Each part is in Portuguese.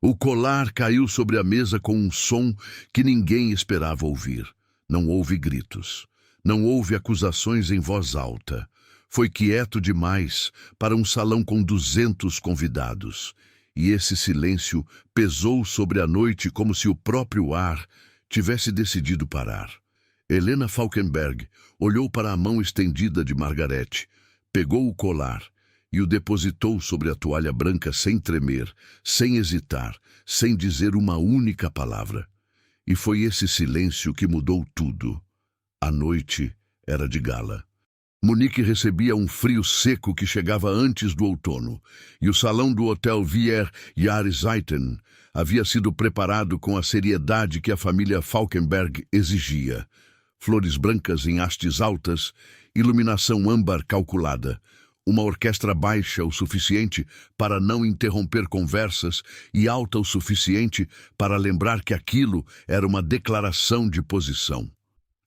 O colar caiu sobre a mesa com um som que ninguém esperava ouvir. Não houve gritos. Não houve acusações em voz alta. Foi quieto demais para um salão com 200 convidados. E esse silêncio pesou sobre a noite como se o próprio ar tivesse decidido parar. Helena Falkenberg olhou para a mão estendida de Margarete, pegou o colar e o depositou sobre a toalha branca sem tremer, sem hesitar, sem dizer uma única palavra. E foi esse silêncio que mudou tudo. A noite era de gala. Monique recebia um frio seco que chegava antes do outono, e o salão do Hotel Vier Jahreszeiten havia sido preparado com a seriedade que a família Falkenberg exigia. Flores brancas em hastes altas, iluminação âmbar calculada, uma orquestra baixa o suficiente para não interromper conversas e alta o suficiente para lembrar que aquilo era uma declaração de posição.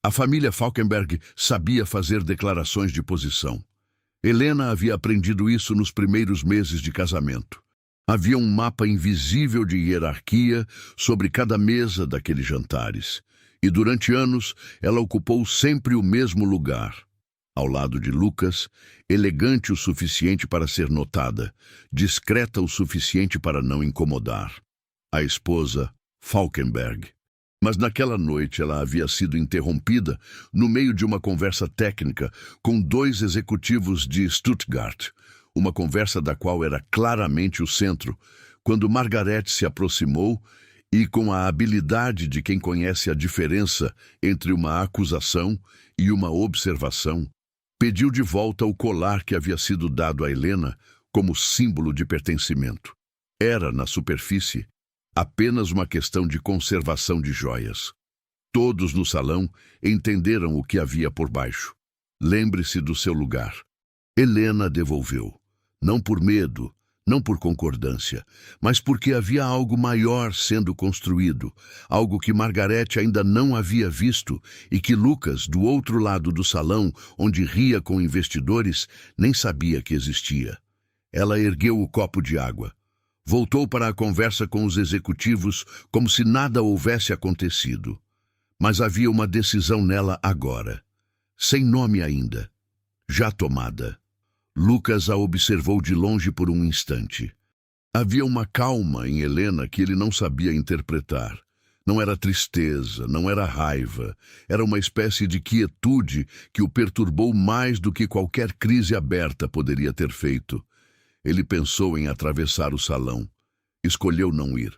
A família Falkenberg sabia fazer declarações de posição. Helena havia aprendido isso nos primeiros meses de casamento. Havia um mapa invisível de hierarquia sobre cada mesa daqueles jantares. E durante anos ela ocupou sempre o mesmo lugar. Ao lado de Lucas, elegante o suficiente para ser notada, discreta o suficiente para não incomodar. A esposa Falkenberg. Mas naquela noite ela havia sido interrompida no meio de uma conversa técnica com 2 executivos de Stuttgart, uma conversa da qual era claramente o centro, quando Margarete se aproximou e, com a habilidade de quem conhece a diferença entre uma acusação e uma observação, pediu de volta o colar que havia sido dado a Helena como símbolo de pertencimento. Era, na superfície, apenas uma questão de conservação de joias. Todos no salão entenderam o que havia por baixo. Lembre-se do seu lugar. Helena devolveu. Não por medo, não por concordância, mas porque havia algo maior sendo construído, algo que Margarete ainda não havia visto e que Lucas, do outro lado do salão, onde ria com investidores, nem sabia que existia. Ela ergueu o copo de água. Voltou para a conversa com os executivos como se nada houvesse acontecido. Mas havia uma decisão nela agora. Sem nome ainda. Já tomada. Lucas a observou de longe por um instante. Havia uma calma em Helena que ele não sabia interpretar. Não era tristeza, não era raiva. Era uma espécie de quietude que o perturbou mais do que qualquer crise aberta poderia ter feito. Ele pensou em atravessar o salão. Escolheu não ir.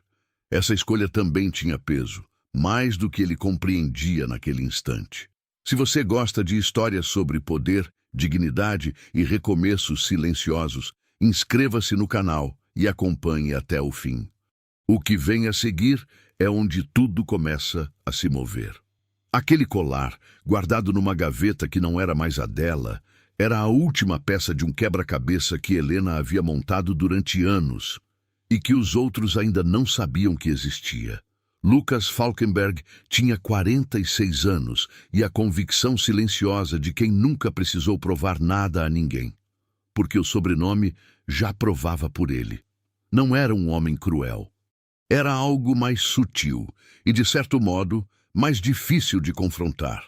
Essa escolha também tinha peso, mais do que ele compreendia naquele instante. Se você gosta de histórias sobre poder, dignidade e recomeços silenciosos, inscreva-se no canal e acompanhe até o fim. O que vem a seguir é onde tudo começa a se mover. Aquele colar, guardado numa gaveta que não era mais a dela, era a última peça de um quebra-cabeça que Helena havia montado durante anos e que os outros ainda não sabiam que existia. Lucas Falkenberg tinha 46 anos e a convicção silenciosa de quem nunca precisou provar nada a ninguém, porque o sobrenome já provava por ele. Não era um homem cruel. Era algo mais sutil e, de certo modo, mais difícil de confrontar.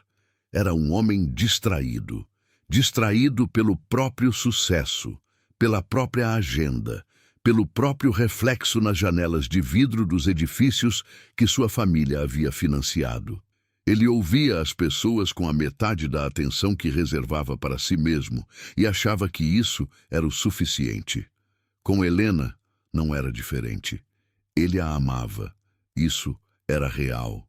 Era um homem distraído. Distraído pelo próprio sucesso, pela própria agenda, pelo próprio reflexo nas janelas de vidro dos edifícios que sua família havia financiado. Ele ouvia as pessoas com a metade da atenção que reservava para si mesmo e achava que isso era o suficiente. Com Helena, não era diferente. Ele a amava. Isso era real.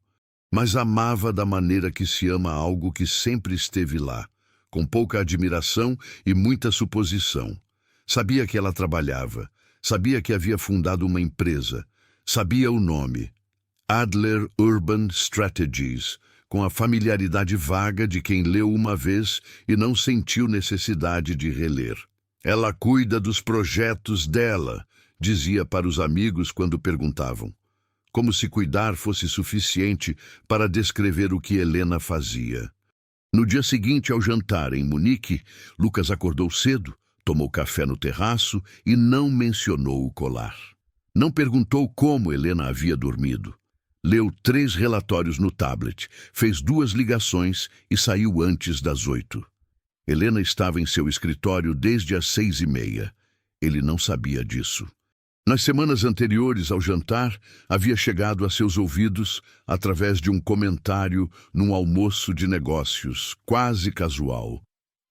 Mas amava da maneira que se ama algo que sempre esteve lá, com pouca admiração e muita suposição. Sabia que ela trabalhava, sabia que havia fundado uma empresa, sabia o nome, Adler Urban Strategies, com a familiaridade vaga de quem leu uma vez e não sentiu necessidade de reler. Ela cuida dos projetos dela, dizia para os amigos quando perguntavam, como se cuidar fosse suficiente para descrever o que Helena fazia. No dia seguinte ao jantar em Munique, Lucas acordou cedo, tomou café no terraço e não mencionou o colar. Não perguntou como Helena havia dormido. Leu 3 relatórios no tablet, fez 2 ligações e saiu antes das 8. Helena estava em seu escritório desde as 6h30. Ele não sabia disso. Nas semanas anteriores ao jantar, havia chegado a seus ouvidos, através de um comentário num almoço de negócios, quase casual,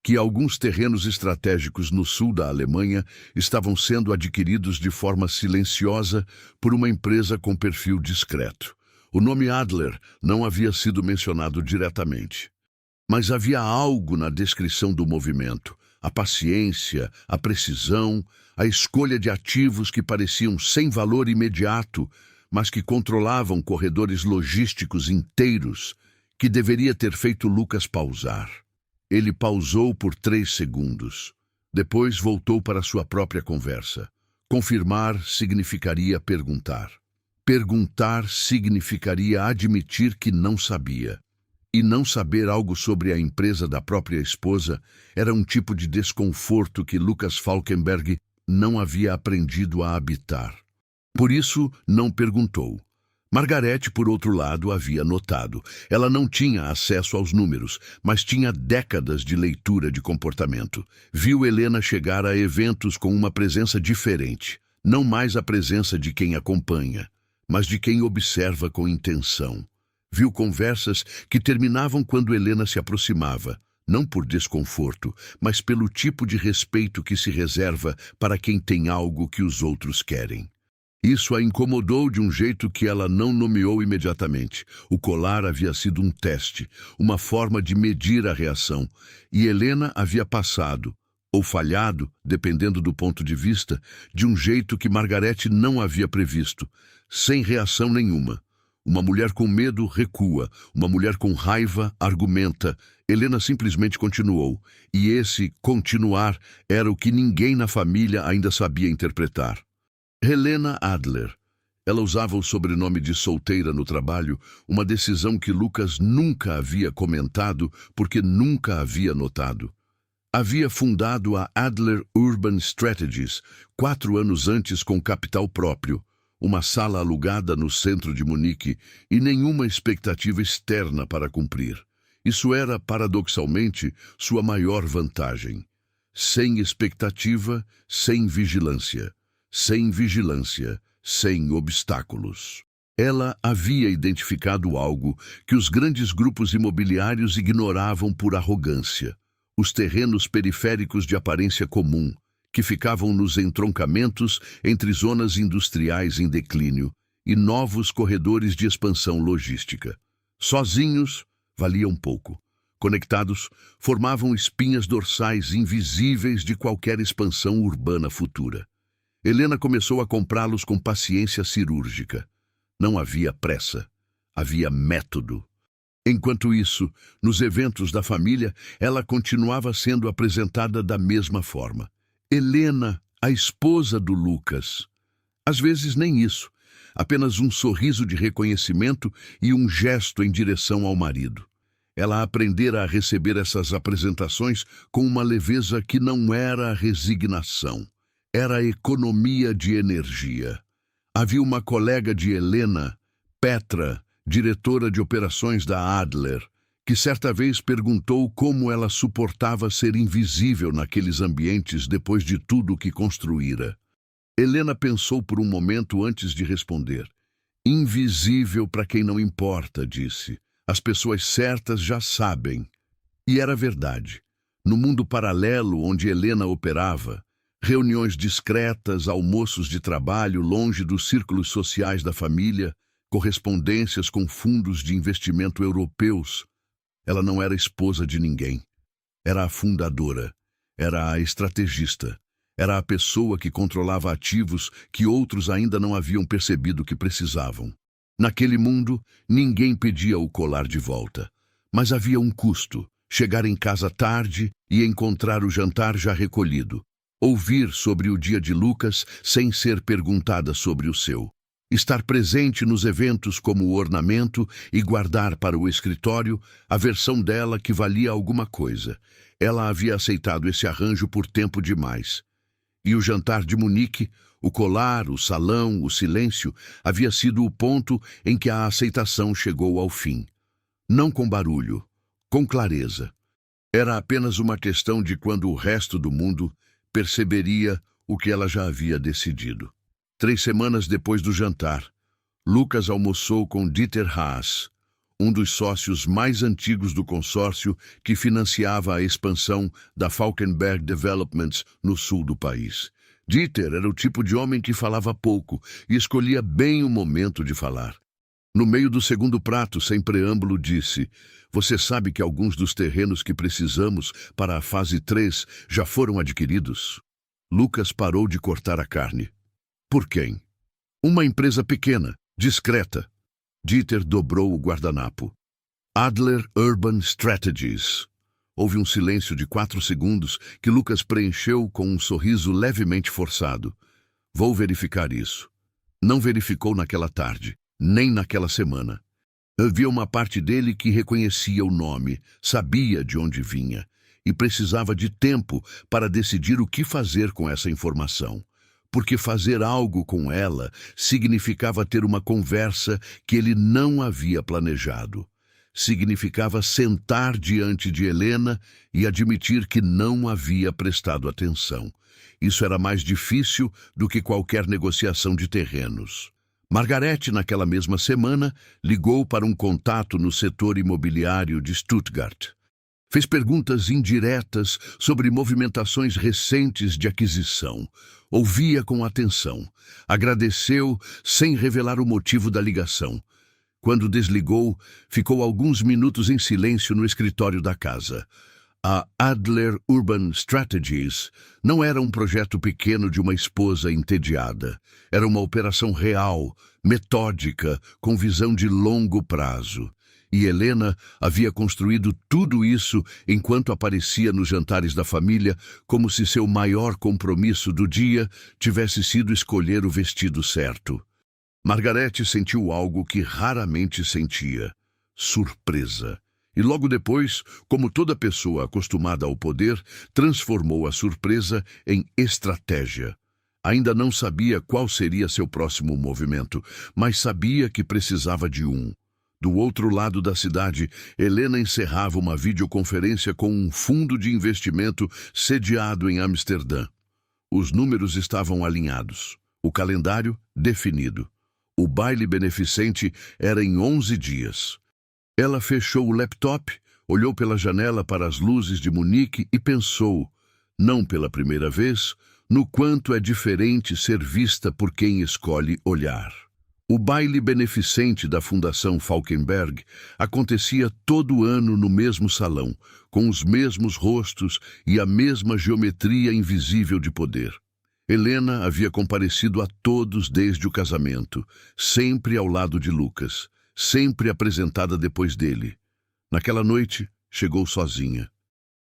que alguns terrenos estratégicos no sul da Alemanha estavam sendo adquiridos de forma silenciosa por uma empresa com perfil discreto. O nome Adler não havia sido mencionado diretamente. Mas havia algo na descrição do movimento, a paciência, a precisão, a escolha de ativos que pareciam sem valor imediato, mas que controlavam corredores logísticos inteiros, que deveria ter feito Lucas pausar. Ele pausou por 3 segundos. Depois voltou para sua própria conversa. Confirmar significaria perguntar. Perguntar significaria admitir que não sabia. E não saber algo sobre a empresa da própria esposa era um tipo de desconforto que Lucas Falkenberg não havia aprendido a habitar. Por isso, não perguntou. Margarete, por outro lado, havia notado. Ela não tinha acesso aos números, mas tinha décadas de leitura de comportamento. Viu Helena chegar a eventos com uma presença diferente. Não mais a presença de quem acompanha, mas de quem observa com intenção. Viu conversas que terminavam quando Helena se aproximava, não por desconforto, mas pelo tipo de respeito que se reserva para quem tem algo que os outros querem. Isso a incomodou de um jeito que ela não nomeou imediatamente. O colar havia sido um teste, uma forma de medir a reação, e Helena havia passado, ou falhado, dependendo do ponto de vista, de um jeito que Margarete não havia previsto, sem reação nenhuma. Uma mulher com medo recua, uma mulher com raiva argumenta. Helena simplesmente continuou, e esse continuar era o que ninguém na família ainda sabia interpretar. Helena Adler. Ela usava o sobrenome de solteira no trabalho, uma decisão que Lucas nunca havia comentado porque nunca havia notado. Havia fundado a Adler Urban Strategies 4 anos antes com capital próprio, uma sala alugada no centro de Munique e nenhuma expectativa externa para cumprir. Isso era, paradoxalmente, sua maior vantagem. Sem expectativa, sem vigilância. Sem vigilância, sem obstáculos. Ela havia identificado algo que os grandes grupos imobiliários ignoravam por arrogância. Os terrenos periféricos de aparência comum, que ficavam nos entroncamentos entre zonas industriais em declínio e novos corredores de expansão logística. Sozinhos, valiam pouco. Conectados, formavam espinhas dorsais invisíveis de qualquer expansão urbana futura. Helena começou a comprá-los com paciência cirúrgica. Não havia pressa, havia método. Enquanto isso, nos eventos da família, ela continuava sendo apresentada da mesma forma. Helena, a esposa do Lucas. Às vezes nem isso, apenas um sorriso de reconhecimento e um gesto em direção ao marido. Ela aprendera a receber essas apresentações com uma leveza que não era resignação. Era economia de energia. Havia uma colega de Helena, Petra, diretora de operações da Adler, que certa vez perguntou como ela suportava ser invisível naqueles ambientes depois de tudo o que construíra. Helena pensou por um momento antes de responder. Invisível para quem não importa, disse. As pessoas certas já sabem. E era verdade. No mundo paralelo onde Helena operava, reuniões discretas, almoços de trabalho longe dos círculos sociais da família, correspondências com fundos de investimento europeus. Ela não era esposa de ninguém. Era a fundadora, era a estrategista, era a pessoa que controlava ativos que outros ainda não haviam percebido que precisavam. Naquele mundo, ninguém pedia o colar de volta, mas havia um custo: chegar em casa tarde e encontrar o jantar já recolhido. Ouvir sobre o dia de Lucas sem ser perguntada sobre o seu. Estar presente nos eventos como ornamento e guardar para o escritório a versão dela que valia alguma coisa. Ela havia aceitado esse arranjo por tempo demais. E o jantar de Munique, O colar, o salão, o silêncio havia sido o ponto em que a aceitação chegou ao fim. Não com barulho, com clareza. Era apenas uma questão de quando o resto do mundo perceberia o que ela já havia decidido. 3 semanas depois do jantar, Lucas almoçou com Dieter Haas, um dos sócios mais antigos do consórcio que financiava a expansão da Falkenberg Developments no sul do país. Dieter era o tipo de homem que falava pouco e escolhia bem o momento de falar. No meio do segundo prato, sem preâmbulo, disse: "Você sabe que alguns dos terrenos que precisamos para a fase 3 já foram adquiridos?" Lucas parou de cortar a carne. "Por quem?" "Uma empresa pequena, discreta." Dieter dobrou o guardanapo. "Adler Urban Strategies." Houve um silêncio de 4 segundos que Lucas preencheu com um sorriso levemente forçado. "Vou verificar isso." Não verificou naquela tarde, nem naquela semana. Havia uma parte dele que reconhecia o nome, sabia de onde vinha, e precisava de tempo para decidir o que fazer com essa informação. Porque fazer algo com ela significava ter uma conversa que ele não havia planejado. Significava sentar diante de Helena e admitir que não havia prestado atenção. Isso era mais difícil do que qualquer negociação de terrenos. Margarete, naquela mesma semana, ligou para um contato no setor imobiliário de Stuttgart. Fez perguntas indiretas sobre movimentações recentes de aquisição. Ouvia com atenção. Agradeceu sem revelar o motivo da ligação. Quando desligou, ficou alguns minutos em silêncio no escritório da casa. A Adler Urban Strategies não era um projeto pequeno de uma esposa entediada. Era uma operação real, metódica, com visão de longo prazo. E Helena havia construído tudo isso enquanto aparecia nos jantares da família, como se seu maior compromisso do dia tivesse sido escolher o vestido certo. Margarete sentiu algo que raramente sentia: surpresa. E logo depois, como toda pessoa acostumada ao poder, transformou a surpresa em estratégia. Ainda não sabia qual seria seu próximo movimento, mas sabia que precisava de um. Do outro lado da cidade, Helena encerrava uma videoconferência com um fundo de investimento sediado em Amsterdã. Os números estavam alinhados, o calendário definido. O baile beneficente era em 11 dias. Ela fechou o laptop, olhou pela janela para as luzes de Munique e pensou, não pela primeira vez, no quanto é diferente ser vista por quem escolhe olhar. O baile beneficente da Fundação Falkenberg acontecia todo ano no mesmo salão, com os mesmos rostos e a mesma geometria invisível de poder. Helena havia comparecido a todos desde o casamento, sempre ao lado de Lucas, sempre apresentada depois dele. Naquela noite, chegou sozinha.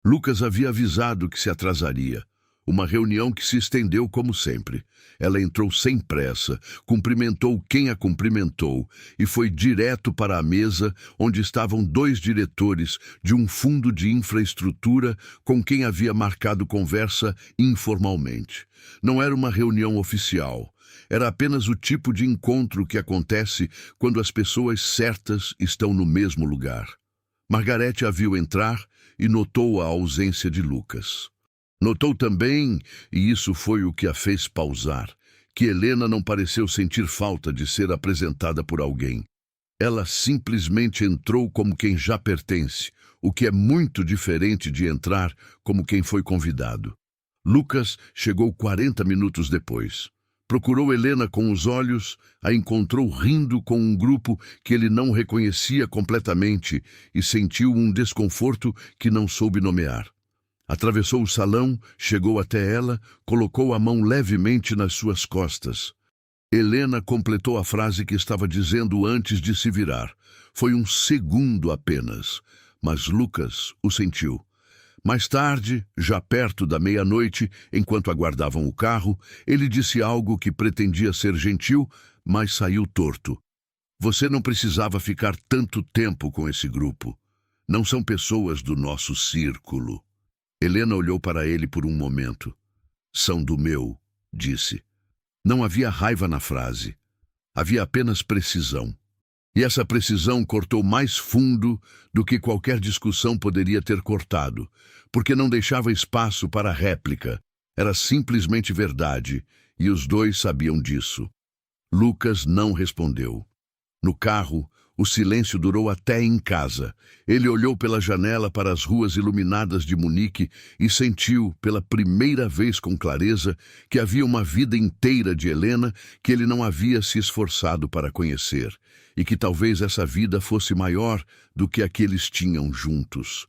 Lucas havia avisado que se atrasaria. Uma reunião que se estendeu como sempre. Ela entrou sem pressa, cumprimentou quem a cumprimentou e foi direto para a mesa onde estavam 2 diretores de um fundo de infraestrutura com quem havia marcado conversa informalmente. Não era uma reunião oficial. Era apenas o tipo de encontro que acontece quando as pessoas certas estão no mesmo lugar. Margarete a viu entrar e notou a ausência de Lucas. Notou também, e isso foi o que a fez pausar, que Helena não pareceu sentir falta de ser apresentada por alguém. Ela simplesmente entrou como quem já pertence, o que é muito diferente de entrar como quem foi convidado. Lucas chegou 40 minutos depois. Procurou Helena com os olhos, a encontrou rindo com um grupo que ele não reconhecia completamente e sentiu um desconforto que não soube nomear. Atravessou o salão, chegou até ela, colocou a mão levemente nas suas costas. Helena completou a frase que estava dizendo antes de se virar. Foi um segundo apenas, mas Lucas o sentiu. Mais tarde, já perto da meia-noite, enquanto aguardavam o carro, ele disse algo que pretendia ser gentil, mas saiu torto. Você não precisava ficar tanto tempo com esse grupo. Não são pessoas do nosso círculo. Helena olhou para ele por um momento. São do meu, disse. Não havia raiva na frase. Havia apenas precisão. E essa precisão cortou mais fundo do que qualquer discussão poderia ter cortado, porque não deixava espaço para réplica. Era simplesmente verdade, e os dois sabiam disso. Lucas não respondeu. No carro, o silêncio durou até em casa. Ele olhou pela janela para as ruas iluminadas de Munique e sentiu, pela primeira vez com clareza, que havia uma vida inteira de Helena que ele não havia se esforçado para conhecer, e que talvez essa vida fosse maior do que a que eles tinham juntos.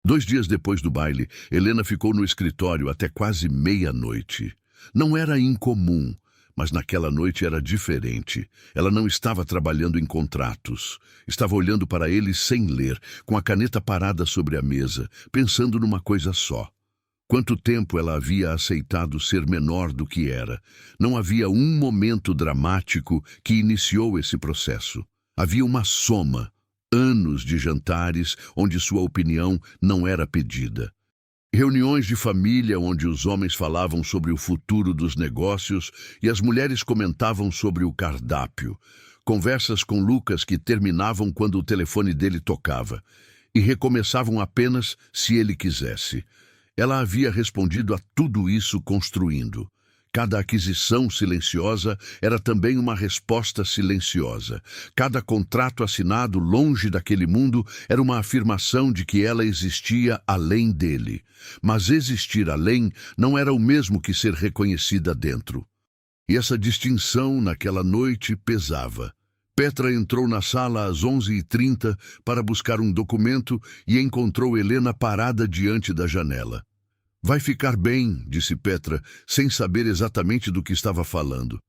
2 dias depois do baile, Helena ficou no escritório até quase meia-noite. Não era incomum, mas naquela noite era diferente. Ela não estava trabalhando em contratos. Estava olhando para ele sem ler, com a caneta parada sobre a mesa, pensando numa coisa só. Quanto tempo ela havia aceitado ser menor do que era? Não havia um momento dramático que iniciou esse processo. Havia uma soma, anos de jantares onde sua opinião não era pedida. Reuniões de família onde os homens falavam sobre o futuro dos negócios e as mulheres comentavam sobre o cardápio. Conversas com Lucas que terminavam quando o telefone dele tocava e recomeçavam apenas se ele quisesse. Ela havia respondido a tudo isso construindo. Cada aquisição silenciosa era também uma resposta silenciosa. Cada contrato assinado longe daquele mundo era uma afirmação de que ela existia além dele. Mas existir além não era o mesmo que ser reconhecida dentro. E essa distinção naquela noite pesava. Petra entrou na sala às 11h30 para buscar um documento e encontrou Helena parada diante da janela. Vai ficar bem, disse Petra, sem saber exatamente do que estava falando.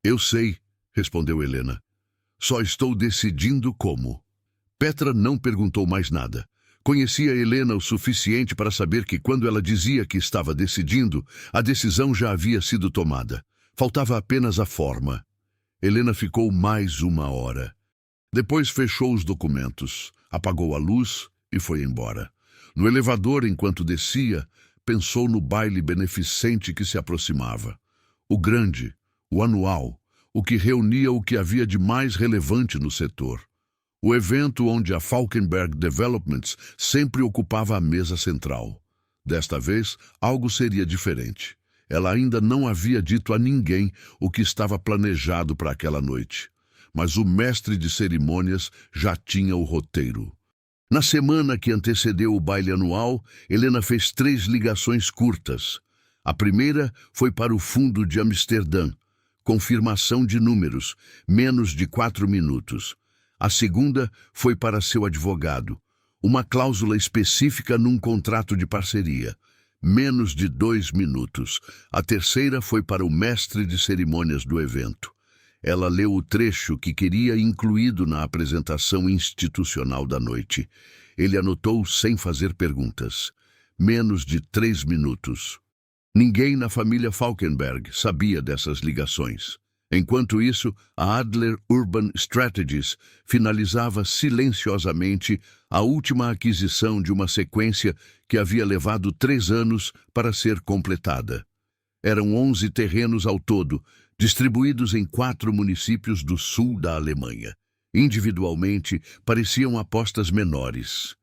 Eu sei, respondeu Helena. Só estou decidindo como. Petra não perguntou mais nada. Conhecia Helena o suficiente para saber que quando ela dizia que estava decidindo, a decisão já havia sido tomada. Faltava apenas a forma. Helena ficou mais 1 hora. Depois fechou os documentos, apagou a luz e foi embora. No elevador, enquanto descia, pensou no baile beneficente que se aproximava. O grande, o anual, o que reunia o que havia de mais relevante no setor. O evento onde a Falkenberg Developments sempre ocupava a mesa central. Desta vez, algo seria diferente. Ela ainda não havia dito a ninguém o que estava planejado para aquela noite. Mas o mestre de cerimônias já tinha o roteiro. Na semana que antecedeu o baile anual, Helena fez 3 ligações curtas. A primeira foi para o fundo de Amsterdã. Confirmação de números, menos de 4 minutos. A segunda foi para seu advogado. Uma cláusula específica num contrato de parceria. Menos de 2 minutos. A terceira foi para o mestre de cerimônias do evento. Ela leu o trecho que queria incluído na apresentação institucional da noite. Ele anotou sem fazer perguntas. Menos de 3 minutos. Ninguém na família Falkenberg sabia dessas ligações. Enquanto isso, a Adler Urban Strategies finalizava silenciosamente a última aquisição de uma sequência que havia levado 3 anos para ser completada. Eram 11 terrenos ao todo, distribuídos em 4 municípios do sul da Alemanha. Individualmente, pareciam apostas menores.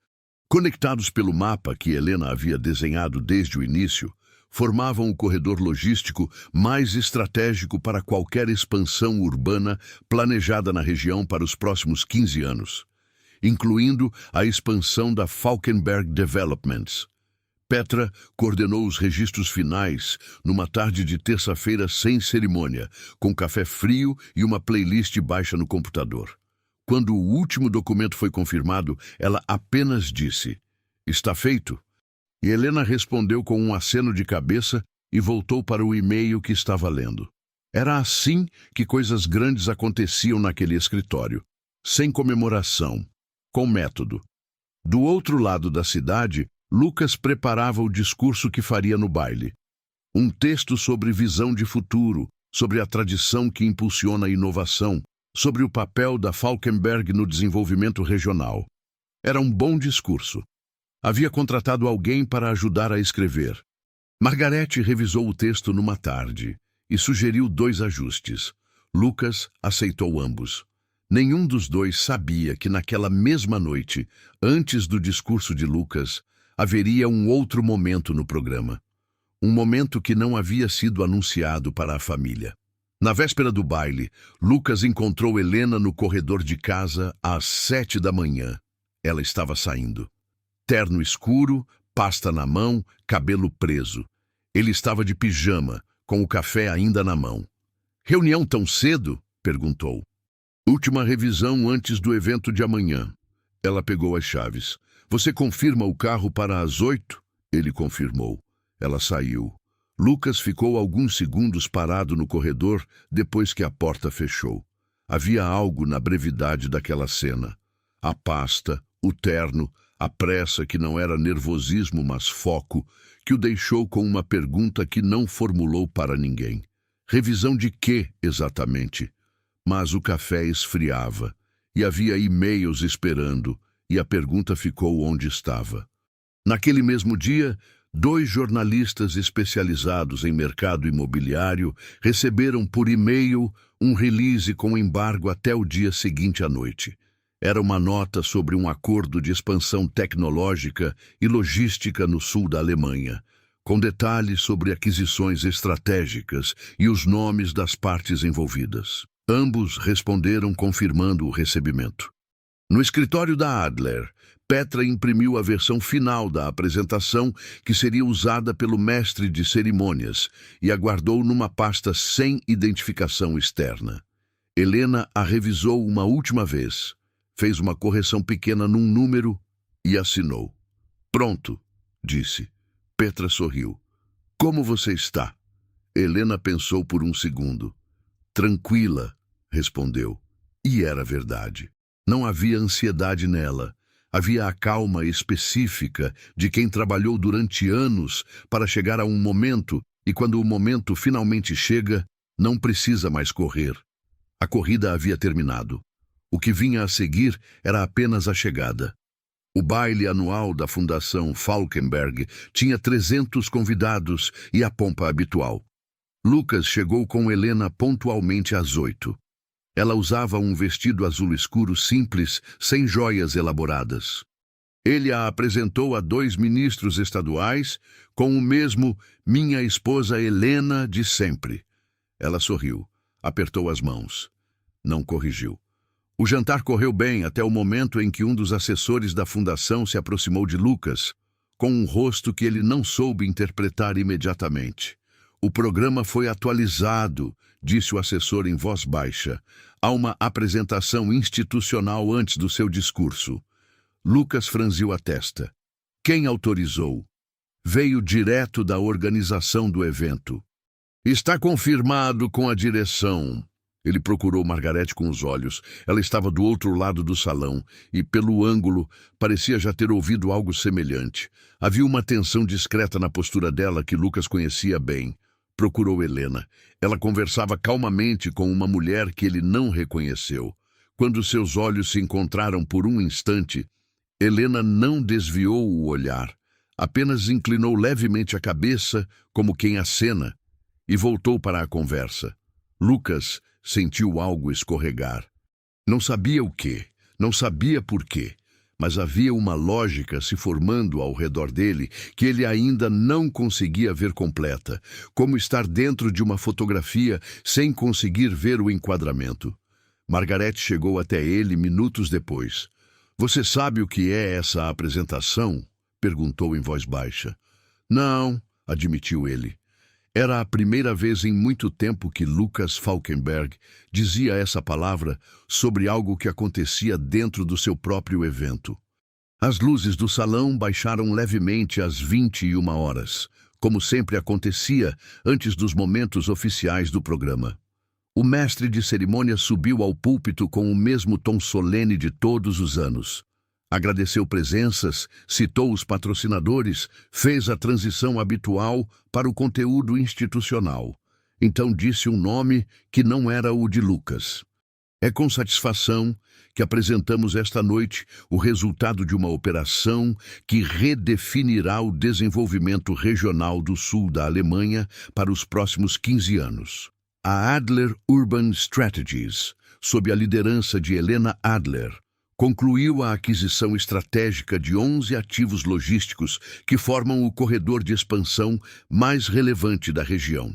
Conectados pelo mapa que Helena havia desenhado desde o início, formavam o corredor logístico mais estratégico para qualquer expansão urbana planejada na região para os próximos 15 anos, incluindo a expansão da Falkenberg Developments. Petra coordenou os registros finais numa tarde de terça-feira sem cerimônia, com café frio e uma playlist baixa no computador. Quando o último documento foi confirmado, ela apenas disse: "Está feito?" E Helena respondeu com um aceno de cabeça e voltou para o e-mail que estava lendo. Era assim que coisas grandes aconteciam naquele escritório, sem comemoração, com método. Do outro lado da cidade, Lucas preparava o discurso que faria no baile. Um texto sobre visão de futuro, sobre a tradição que impulsiona a inovação, sobre o papel da Falkenberg no desenvolvimento regional. Era um bom discurso. Havia contratado alguém para ajudar a escrever. Margarete revisou o texto numa tarde e sugeriu 2 ajustes. Lucas aceitou ambos. Nenhum dos dois sabia que naquela mesma noite, antes do discurso de Lucas, haveria um outro momento no programa. Um momento que não havia sido anunciado para a família. Na véspera do baile, Lucas encontrou Helena no corredor de casa às 7 da manhã. Ela estava saindo. Terno escuro, pasta na mão, cabelo preso. Ele estava de pijama, com o café ainda na mão. "Reunião tão cedo?" perguntou. "Última revisão antes do evento de amanhã." Ela pegou as chaves. "Você confirma o carro para as 8?" Ele confirmou. Ela saiu. Lucas ficou alguns segundos parado no corredor depois que a porta fechou. Havia algo na brevidade daquela cena. A pasta, o terno, a pressa que não era nervosismo, mas foco, que o deixou com uma pergunta que não formulou para ninguém. Revisão de quê, exatamente? Mas o café esfriava, e havia e-mails esperando, e a pergunta ficou onde estava. Naquele mesmo dia, 2 jornalistas especializados em mercado imobiliário receberam por e-mail um release com embargo até o dia seguinte à noite. Era uma nota sobre um acordo de expansão tecnológica e logística no sul da Alemanha, com detalhes sobre aquisições estratégicas e os nomes das partes envolvidas. Ambos responderam confirmando o recebimento. No escritório da Adler, Petra imprimiu a versão final da apresentação que seria usada pelo mestre de cerimônias e a guardou numa pasta sem identificação externa. Helena a revisou uma última vez, fez uma correção pequena num número e assinou. "Pronto", disse. Petra sorriu. "Como você está?" Helena pensou por um segundo. "Tranquila", respondeu. E era verdade. Não havia ansiedade nela. Havia a calma específica de quem trabalhou durante anos para chegar a um momento, e quando o momento finalmente chega, não precisa mais correr. A corrida havia terminado. O que vinha a seguir era apenas a chegada. O baile anual da Fundação Falkenberg tinha 300 convidados e a pompa habitual. Lucas chegou com Helena pontualmente às 8. Ela usava um vestido azul escuro simples, sem joias elaboradas. Ele a apresentou a 2 ministros estaduais, com o mesmo "minha esposa Helena" de sempre. Ela sorriu, apertou as mãos. Não corrigiu. O jantar correu bem até o momento em que um dos assessores da fundação se aproximou de Lucas, com um rosto que ele não soube interpretar imediatamente. "O programa foi atualizado", disse o assessor em voz baixa. "Há uma apresentação institucional antes do seu discurso." Lucas franziu a testa. "Quem autorizou?" "Veio direto da organização do evento." "Está confirmado com a direção." Ele procurou Margarete com os olhos. Ela estava do outro lado do salão e, pelo ângulo, parecia já ter ouvido algo semelhante. Havia uma tensão discreta na postura dela que Lucas conhecia bem. Procurou Helena. Ela conversava calmamente com uma mulher que ele não reconheceu. Quando seus olhos se encontraram por um instante, Helena não desviou o olhar, apenas inclinou levemente a cabeça, como quem acena, e voltou para a conversa. Lucas sentiu algo escorregar. Não sabia o quê, não sabia por quê, mas havia uma lógica se formando ao redor dele que ele ainda não conseguia ver completa, como estar dentro de uma fotografia sem conseguir ver o enquadramento. Margarete chegou até ele minutos depois. "Você sabe o que é essa apresentação?" perguntou em voz baixa. "Não", admitiu ele. Era a primeira vez em muito tempo que Lucas Falkenberg dizia essa palavra sobre algo que acontecia dentro do seu próprio evento. As luzes do salão baixaram levemente às 21 horas, como sempre acontecia antes dos momentos oficiais do programa. O mestre de cerimônia subiu ao púlpito com o mesmo tom solene de todos os anos. Agradeceu presenças, citou os patrocinadores, fez a transição habitual para o conteúdo institucional. Então disse um nome que não era o de Lucas. É com satisfação que apresentamos esta noite o resultado de uma operação que redefinirá o desenvolvimento regional do sul da Alemanha para os próximos 15 anos. A Adler Urban Strategies, sob a liderança de Helena Adler, concluiu a aquisição estratégica de 11 ativos logísticos que formam o corredor de expansão mais relevante da região.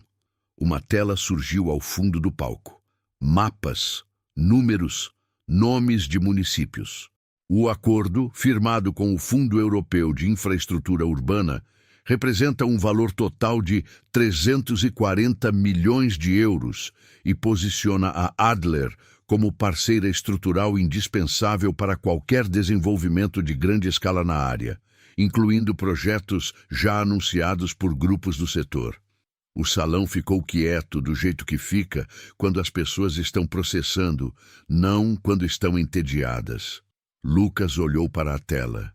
Uma tela surgiu ao fundo do palco. Mapas, números, nomes de municípios. O acordo, firmado com o Fundo Europeu de Infraestrutura Urbana, representa um valor total de 340 milhões de euros e posiciona a Adler como parceira estrutural indispensável para qualquer desenvolvimento de grande escala na área, incluindo projetos já anunciados por grupos do setor. O salão ficou quieto do jeito que fica quando as pessoas estão processando, não quando estão entediadas. Lucas olhou para a tela,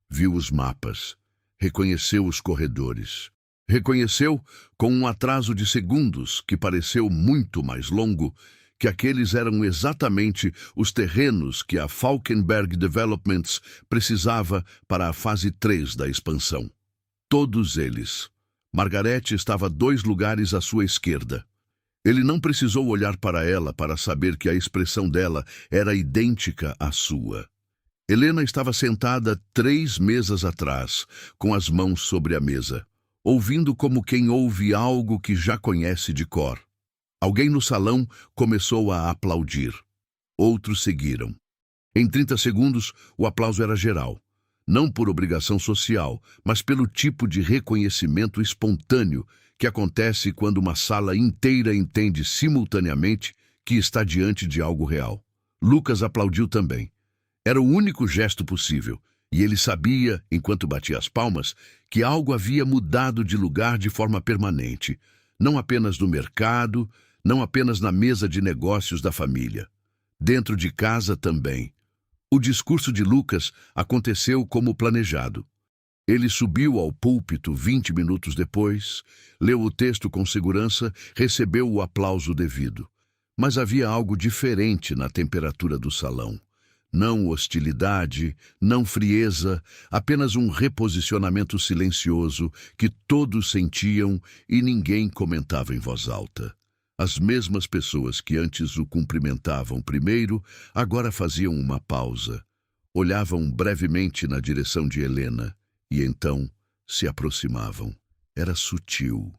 viu os mapas, reconheceu os corredores. Reconheceu, com um atraso de segundos que pareceu muito mais longo, que aqueles eram exatamente os terrenos que a Falkenberg Developments precisava para a fase 3 da expansão. Todos eles. Margarete estava 2 lugares à sua esquerda. Ele não precisou olhar para ela para saber que a expressão dela era idêntica à sua. Helena estava sentada 3 mesas atrás, com as mãos sobre a mesa, ouvindo como quem ouve algo que já conhece de cor. Alguém no salão começou a aplaudir. Outros seguiram. Em 30 segundos, o aplauso era geral. Não por obrigação social, mas pelo tipo de reconhecimento espontâneo que acontece quando uma sala inteira entende simultaneamente que está diante de algo real. Lucas aplaudiu também. Era o único gesto possível, e ele sabia, enquanto batia as palmas, que algo havia mudado de lugar de forma permanente, não apenas no mercado, não apenas na mesa de negócios da família. Dentro de casa também. O discurso de Lucas aconteceu como planejado. Ele subiu ao púlpito 20 minutos depois, leu o texto com segurança, recebeu o aplauso devido. Mas havia algo diferente na temperatura do salão. Não hostilidade, não frieza, apenas um reposicionamento silencioso que todos sentiam e ninguém comentava em voz alta. As mesmas pessoas que antes o cumprimentavam primeiro, agora faziam uma pausa, olhavam brevemente na direção de Helena e então se aproximavam. Era sutil,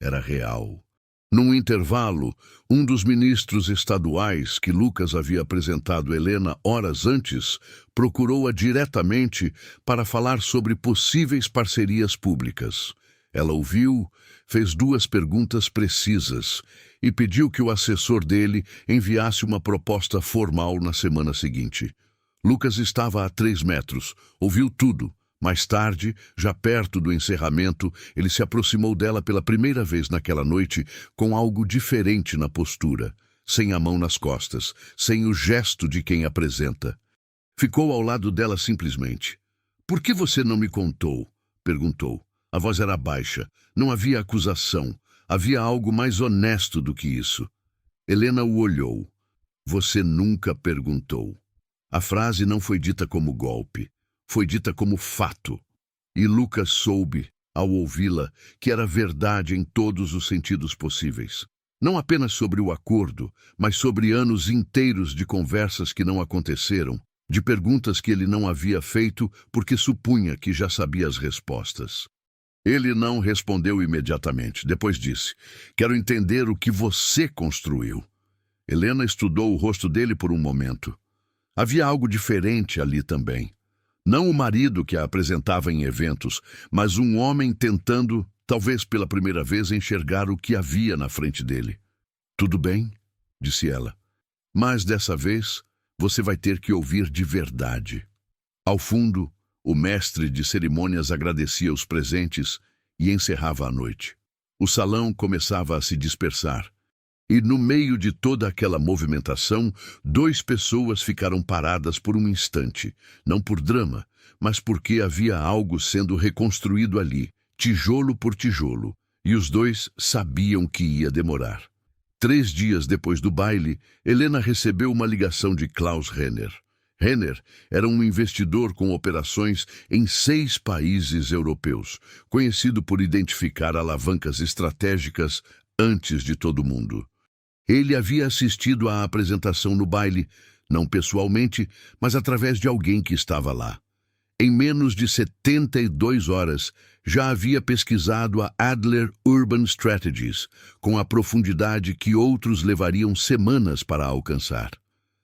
era real. Num intervalo, um dos ministros estaduais que Lucas havia apresentado Helena horas antes procurou-a diretamente para falar sobre possíveis parcerias públicas. Ela ouviu, fez 2 perguntas precisas e pediu que o assessor dele enviasse uma proposta formal na semana seguinte. Lucas estava a 3 metros, ouviu tudo. Mais tarde, já perto do encerramento, ele se aproximou dela pela primeira vez naquela noite com algo diferente na postura, sem a mão nas costas, sem o gesto de quem apresenta. Ficou ao lado dela simplesmente. "Por que você não me contou?" perguntou. A voz era baixa, não havia acusação, havia algo mais honesto do que isso. Helena o olhou. "Você nunca perguntou." A frase não foi dita como golpe. Foi dita como fato, e Lucas soube, ao ouvi-la, que era verdade em todos os sentidos possíveis. Não apenas sobre o acordo, mas sobre anos inteiros de conversas que não aconteceram, de perguntas que ele não havia feito porque supunha que já sabia as respostas. Ele não respondeu imediatamente. Depois disse: "Quero entender o que você construiu." Helena estudou o rosto dele por um momento. Havia algo diferente ali também. Não o marido que a apresentava em eventos, mas um homem tentando, talvez pela primeira vez, enxergar o que havia na frente dele. "Tudo bem?" disse ela. "Mas dessa vez, você vai ter que ouvir de verdade." Ao fundo, o mestre de cerimônias agradecia os presentes e encerrava a noite. O salão começava a se dispersar. E no meio de toda aquela movimentação, 2 pessoas ficaram paradas por um instante, não por drama, mas porque havia algo sendo reconstruído ali, tijolo por tijolo, e os 2 sabiam que ia demorar. 3 dias depois do baile, Helena recebeu uma ligação de Klaus Renner. Renner era um investidor com operações em 6 países europeus, conhecido por identificar alavancas estratégicas antes de todo mundo. Ele havia assistido à apresentação no baile, não pessoalmente, mas através de alguém que estava lá. Em menos de 72 horas, já havia pesquisado a Adler Urban Strategies, com a profundidade que outros levariam semanas para alcançar.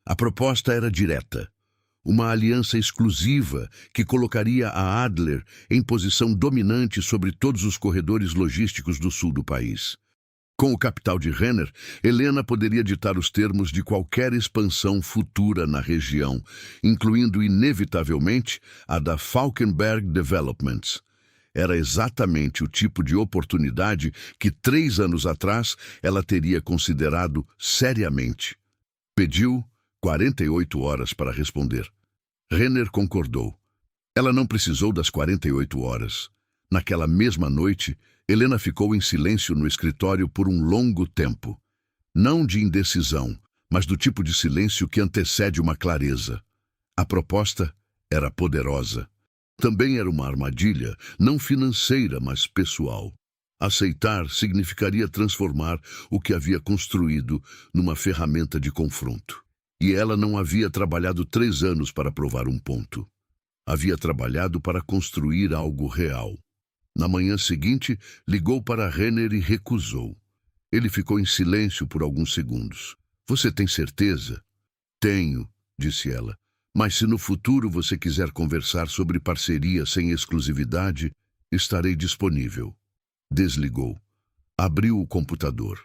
A proposta era direta. Uma aliança exclusiva que colocaria a Adler em posição dominante sobre todos os corredores logísticos do sul do país. Com o capital de Renner, Helena poderia ditar os termos de qualquer expansão futura na região, incluindo inevitavelmente a da Falkenberg Developments. Era exatamente o tipo de oportunidade que 3 anos atrás ela teria considerado seriamente. Pediu 48 horas para responder. Renner concordou. Ela não precisou das 48 horas. Naquela mesma noite, Helena ficou em silêncio no escritório por um longo tempo. Não de indecisão, mas do tipo de silêncio que antecede uma clareza. A proposta era poderosa. Também era uma armadilha, não financeira, mas pessoal. Aceitar significaria transformar o que havia construído numa ferramenta de confronto. E ela não havia trabalhado 3 anos para provar um ponto. Havia trabalhado para construir algo real. Na manhã seguinte, ligou para Renner e recusou. Ele ficou em silêncio por alguns segundos. Você tem certeza? Tenho, disse ela. Mas se no futuro você quiser conversar sobre parceria sem exclusividade, estarei disponível. Desligou. Abriu o computador.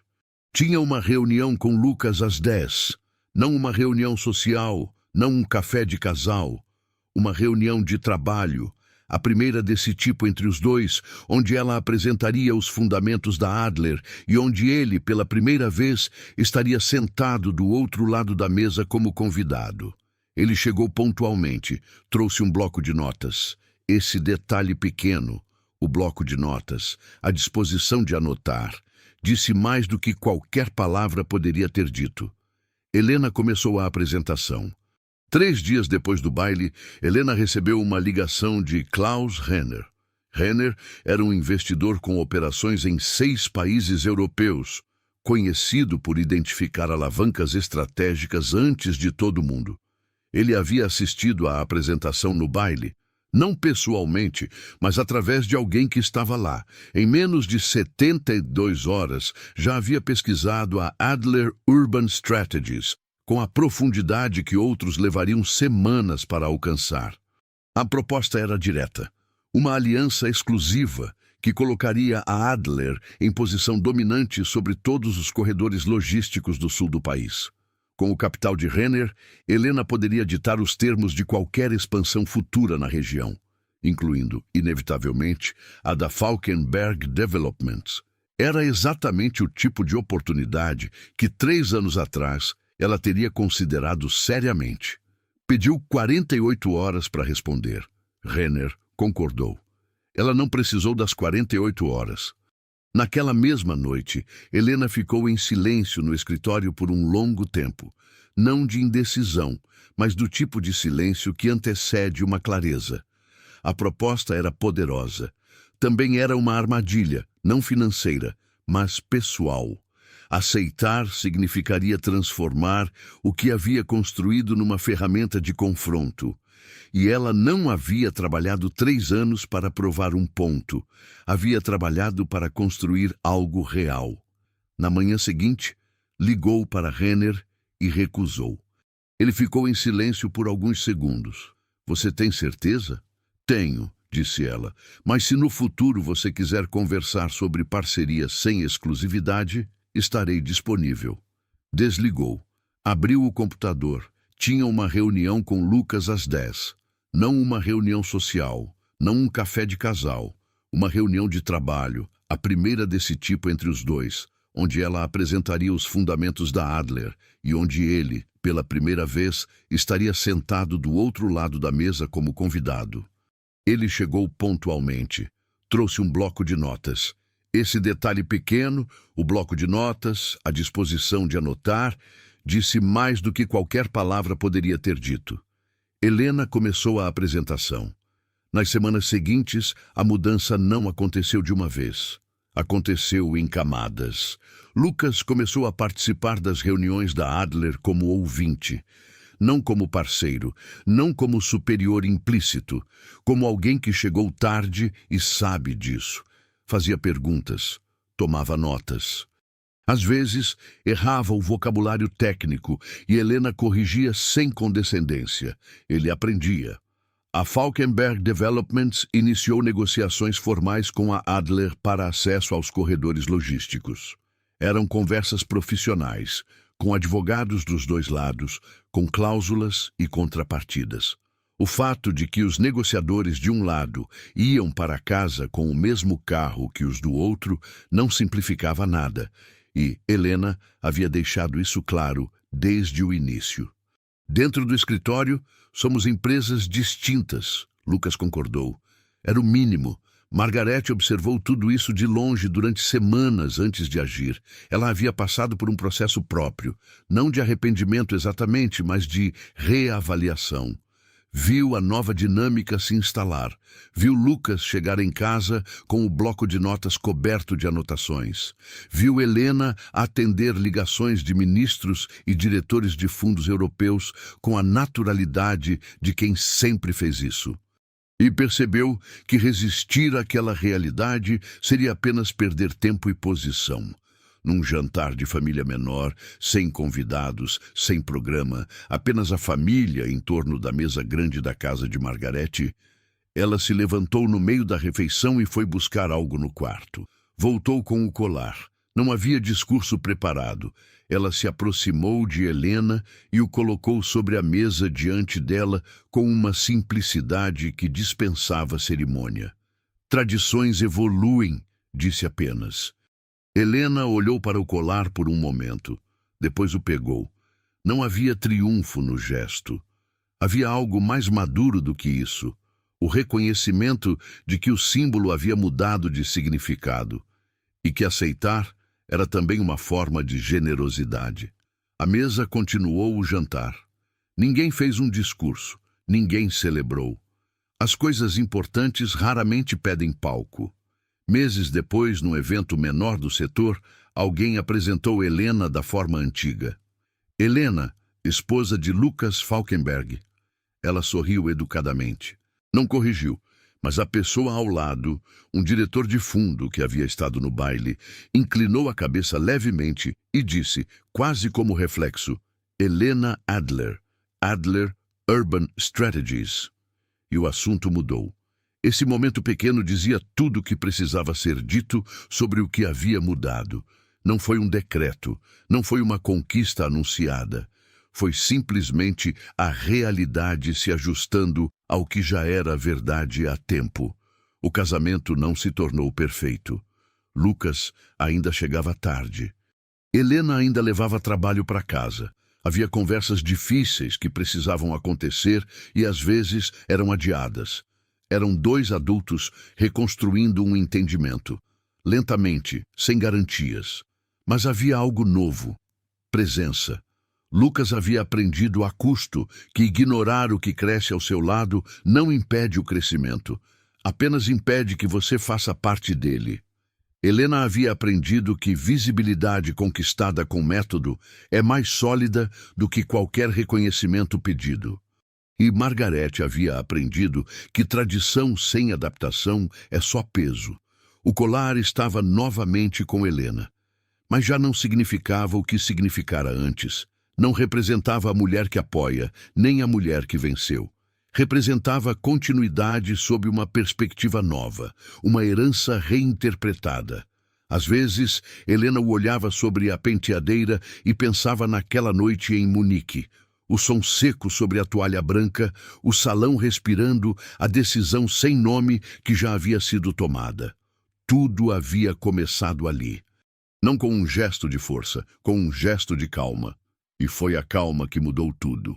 Tinha uma reunião com Lucas às 10. Não uma reunião social, não um café de casal. Uma reunião de trabalho. A primeira desse tipo entre os dois, onde ela apresentaria os fundamentos da Adler e onde ele, pela primeira vez, estaria sentado do outro lado da mesa como convidado. Ele chegou pontualmente, trouxe um bloco de notas. Esse detalhe pequeno, o bloco de notas, a disposição de anotar, disse mais do que qualquer palavra poderia ter dito. Helena começou a apresentação. 3 dias depois do baile, Helena recebeu uma ligação de Klaus Renner. Renner era um investidor com operações em 6 países europeus, conhecido por identificar alavancas estratégicas antes de todo mundo. Ele havia assistido à apresentação no baile, não pessoalmente, mas através de alguém que estava lá. Em menos de 72 horas, já havia pesquisado a Adler Urban Strategies, com a profundidade que outros levariam semanas para alcançar. A proposta era direta. Uma aliança exclusiva que colocaria a Adler em posição dominante sobre todos os corredores logísticos do sul do país. Com o capital de Renner, Helena poderia ditar os termos de qualquer expansão futura na região, incluindo, inevitavelmente, a da Falkenberg Developments. Era exatamente o tipo de oportunidade que 3 anos atrás ela teria considerado seriamente. Pediu 48 horas para responder. Renner concordou. Ela não precisou das 48 horas. Naquela mesma noite, Helena ficou em silêncio no escritório por um longo tempo, não de indecisão, mas do tipo de silêncio que antecede uma clareza. A proposta era poderosa. Também era uma armadilha, não financeira, mas pessoal. Aceitar significaria transformar o que havia construído numa ferramenta de confronto. E ela não havia trabalhado 3 anos para provar um ponto. Havia trabalhado para construir algo real. Na manhã seguinte, ligou para Renner e recusou. Ele ficou em silêncio por alguns segundos. Você tem certeza? Tenho, disse ela. Mas se no futuro você quiser conversar sobre parceria sem exclusividade, estarei disponível. Desligou. Abriu o computador. Tinha uma reunião com Lucas às 10. Não uma reunião social, não um café de casal. Uma reunião de trabalho, a primeira desse tipo entre os dois, onde ela apresentaria os fundamentos da Adler e onde ele, pela primeira vez, estaria sentado do outro lado da mesa como convidado. Ele chegou pontualmente. Trouxe um bloco de notas. Esse detalhe pequeno, o bloco de notas, a disposição de anotar, disse mais do que qualquer palavra poderia ter dito. Helena começou a apresentação. Nas semanas seguintes, a mudança não aconteceu de uma vez. Aconteceu em camadas. Lucas começou a participar das reuniões da Adler como ouvinte, não como parceiro, não como superior implícito, como alguém que chegou tarde e sabe disso. Fazia perguntas, tomava notas. Às vezes, errava o vocabulário técnico e Helena corrigia sem condescendência. Ele aprendia. A Falkenberg Developments iniciou negociações formais com a Adler para acesso aos corredores logísticos. Eram conversas profissionais, com advogados dos dois lados, com cláusulas e contrapartidas. O fato de que os negociadores de um lado iam para casa com o mesmo carro que os do outro não simplificava nada, e Helena havia deixado isso claro desde o início. Dentro do escritório, somos empresas distintas, Lucas concordou. Era o mínimo. Margarete observou tudo isso de longe durante semanas antes de agir. Ela havia passado por um processo próprio, não de arrependimento exatamente, mas de reavaliação. Viu a nova dinâmica se instalar. Viu Lucas chegar em casa com o bloco de notas coberto de anotações. Viu Helena atender ligações de ministros e diretores de fundos europeus com a naturalidade de quem sempre fez isso. E percebeu que resistir àquela realidade seria apenas perder tempo e posição. Num jantar de família menor, sem convidados, sem programa, apenas a família em torno da mesa grande da casa de Margarete, ela se levantou no meio da refeição e foi buscar algo no quarto. Voltou com o colar. Não havia discurso preparado. Ela se aproximou de Helena e o colocou sobre a mesa diante dela com uma simplicidade que dispensava cerimônia. Tradições evoluem, disse apenas. Helena olhou para o colar por um momento. Depois o pegou. Não havia triunfo no gesto. Havia algo mais maduro do que isso. O reconhecimento de que o símbolo havia mudado de significado. E que aceitar era também uma forma de generosidade. A mesa continuou o jantar. Ninguém fez um discurso. Ninguém celebrou. As coisas importantes raramente pedem palco. Meses depois, num evento menor do setor, alguém apresentou Helena da forma antiga. Helena, esposa de Lucas Falkenberg. Ela sorriu educadamente. Não corrigiu, mas a pessoa ao lado, um diretor de fundo que havia estado no baile, inclinou a cabeça levemente e disse, quase como reflexo, Helena Adler, Adler Urban Strategies. E o assunto mudou. Esse momento pequeno dizia tudo o que precisava ser dito sobre o que havia mudado. Não foi um decreto, não foi uma conquista anunciada. Foi simplesmente a realidade se ajustando ao que já era verdade há tempo. O casamento não se tornou perfeito. Lucas ainda chegava tarde. Helena ainda levava trabalho para casa. Havia conversas difíceis que precisavam acontecer e às vezes eram adiadas. Eram dois adultos reconstruindo um entendimento. Lentamente, sem garantias. Mas havia algo novo. Presença. Lucas havia aprendido a custo que ignorar o que cresce ao seu lado não impede o crescimento. Apenas impede que você faça parte dele. Helena havia aprendido que visibilidade conquistada com método é mais sólida do que qualquer reconhecimento pedido. E Margarete havia aprendido que tradição sem adaptação é só peso. O colar estava novamente com Helena, mas já não significava o que significara antes. Não representava a mulher que apoia, nem a mulher que venceu. Representava continuidade sob uma perspectiva nova, uma herança reinterpretada. Às vezes, Helena o olhava sobre a penteadeira e pensava naquela noite em Munique. O som seco sobre a toalha branca, o salão respirando, a decisão sem nome que já havia sido tomada. Tudo havia começado ali. Não com um gesto de força, com um gesto de calma. E foi a calma que mudou tudo.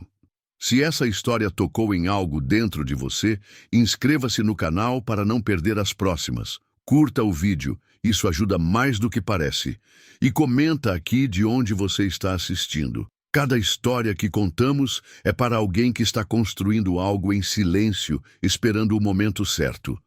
Se essa história tocou em algo dentro de você, inscreva-se no canal para não perder as próximas. Curta o vídeo, isso ajuda mais do que parece. E comenta aqui de onde você está assistindo. Cada história que contamos é para alguém que está construindo algo em silêncio, esperando o momento certo.